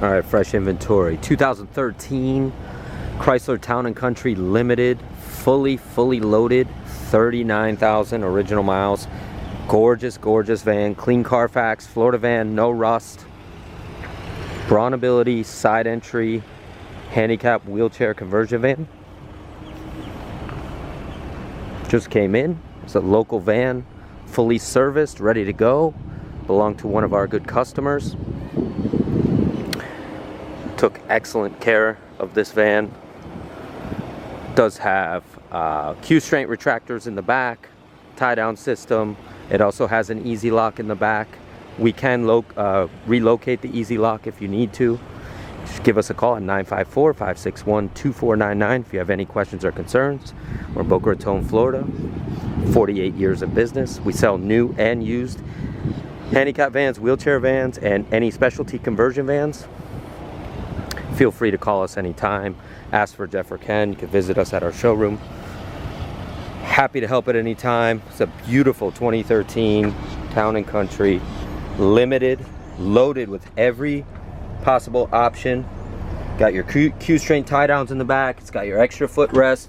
All right, fresh inventory. 2013 Chrysler Town & Country Limited, fully loaded, 39,000 original miles. Gorgeous van, clean Carfax, Florida van, no rust. Braunability, side entry, handicap wheelchair conversion van. Just came in. It's a local van, fully serviced, ready to go. Belonged to one of our good customers. Took excellent care of this van. Does have Q-strength retractors in the back, tie-down system. It also has an easy lock in the back. We can relocate the easy lock if you need to. Just give us a call at 954-561-2499 if you have any questions or concerns. We're Boca Raton, Florida. 48 years of business. We sell new and used handicap vans, wheelchair vans, and any specialty conversion vans. Feel free to call us anytime. Ask for Jeff or Ken. You can visit us at our showroom. Happy to help at any time. It's a beautiful 2013 Town & Country Limited, loaded with every possible option. Got your Q-string tie downs in the back. It's got your extra footrest.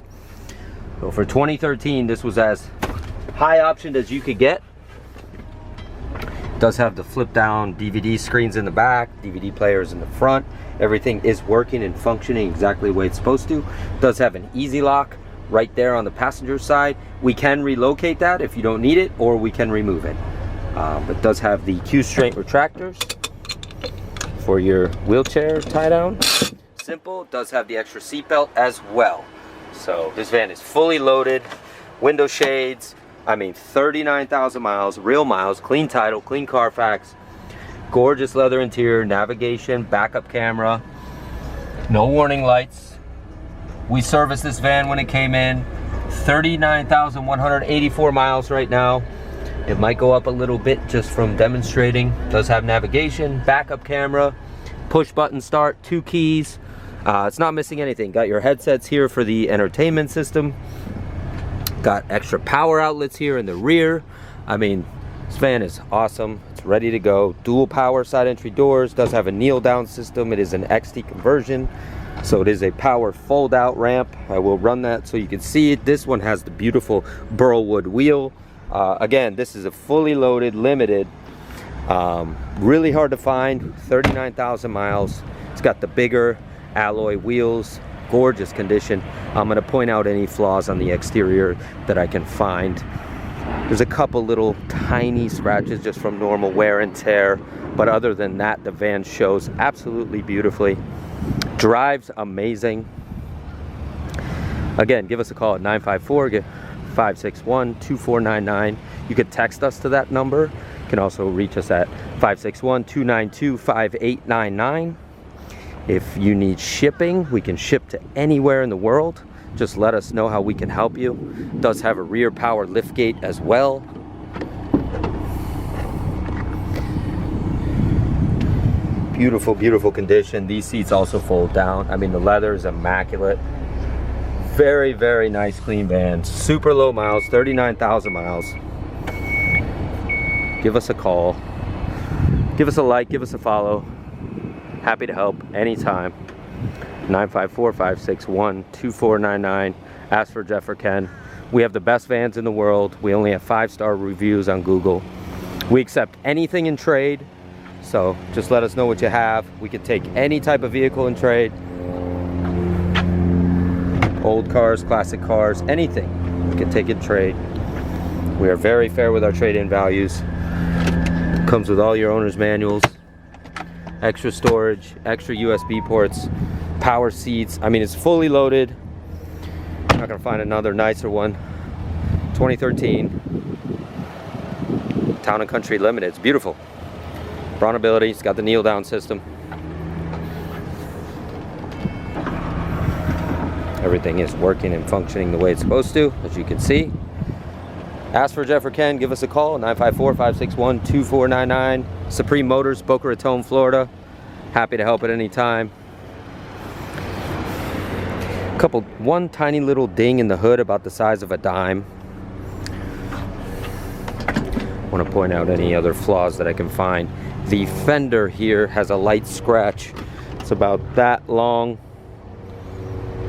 So for 2013, this was as high optioned as you could get. Does have the flip down DVD screens in the back, DVD players in the front. Everything is working and functioning exactly the way it's supposed to. Does have an easy lock right there on the passenger side. We can relocate that if you don't need it, or we can remove it. But does have the Q-strength retractors for your wheelchair tie down. Simple. Does have the extra seat belt as well. So this van is fully loaded, window shades. I mean, 39,000 miles, real miles, clean title, clean Carfax, gorgeous leather interior, navigation, backup camera, no warning lights. We serviced this van when it came in, 39,184 miles right now. It might go up a little bit just from demonstrating. Does have navigation, backup camera, push button start, 2 keys. It's not missing anything. Got your headsets here for the entertainment system. Got extra power outlets here in the rear. I mean, this van is awesome. It's ready to go. Dual power side entry doors. Does have a kneel down system. It is an XT conversion. So it is a power fold out ramp. I will run that so you can see it. This one has the beautiful burlwood wheel. Again, this is a fully loaded, limited. Really hard to find. 39,000 miles. It's got the bigger alloy wheels. Gorgeous condition. I'm going to point out any flaws on the exterior that I can find. There's a couple little tiny scratches just from normal wear and tear, but other than that, the van shows absolutely beautifully. Drives amazing. Again, give us a call at 954-561-2499. You can text us to that number. You can also reach us at 561-292-5899. If you need shipping, we can ship to anywhere in the world. Just let us know how we can help you. Does have a rear power liftgate as well. Beautiful, beautiful condition. These seats also fold down. I mean, the leather is immaculate. Very, very nice, clean van. Super low miles, 39,000 miles. Give us a call. Give us a like, give us a follow. Happy to help anytime. 954-561-2499. Ask for Jeff or Ken. We have the best vans in the world. We only have 5-star reviews on Google. We accept anything in trade, so just let us know what you have. We could take any type of vehicle in trade. Old cars, classic cars, anything we can take in trade. We are very fair with our trade-in values. Comes with all your owner's manuals. Extra storage, extra USB ports, power seats. I mean, it's fully loaded. I'm not gonna find another nicer one. 2013 Town & Country Limited. It's beautiful. Braunability. It's got the kneel down system. Everything is working and functioning the way it's supposed to, as you can see. Ask for Jeff or Ken. Give us a call, 954-561-2499. Supreme Motors, Boca Raton, Florida. Happy to help at any time. One tiny little ding in the hood about the size of a dime. I want to point out any other flaws that I can find. The fender here has a light scratch It's about that long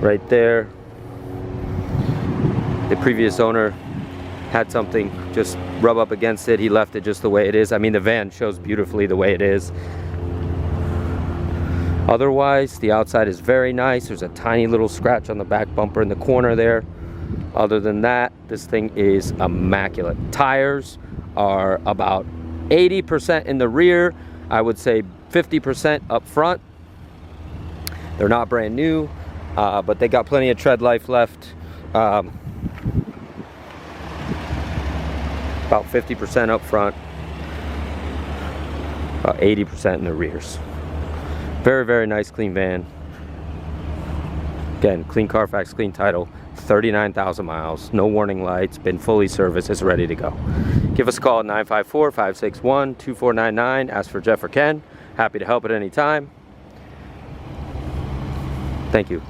right there. The previous owner had something just rub up against it. He left it just the way it is. I mean, the van shows beautifully the way it is. Otherwise, the outside is very nice. There's a tiny little scratch on the back bumper in the corner there. Other than that, this thing is immaculate. Tires are about 80% in the rear. I would say 50% up front. They're not brand new, but they got plenty of tread life left. About 50% up front, about 80% in the rears. Very, very nice, clean van. Again, clean Carfax, clean title, 39,000 miles, no warning lights, been fully serviced, it's ready to go. Give us a call at 954-561-2499. Ask for Jeff or Ken. Happy to help at any time. Thank you.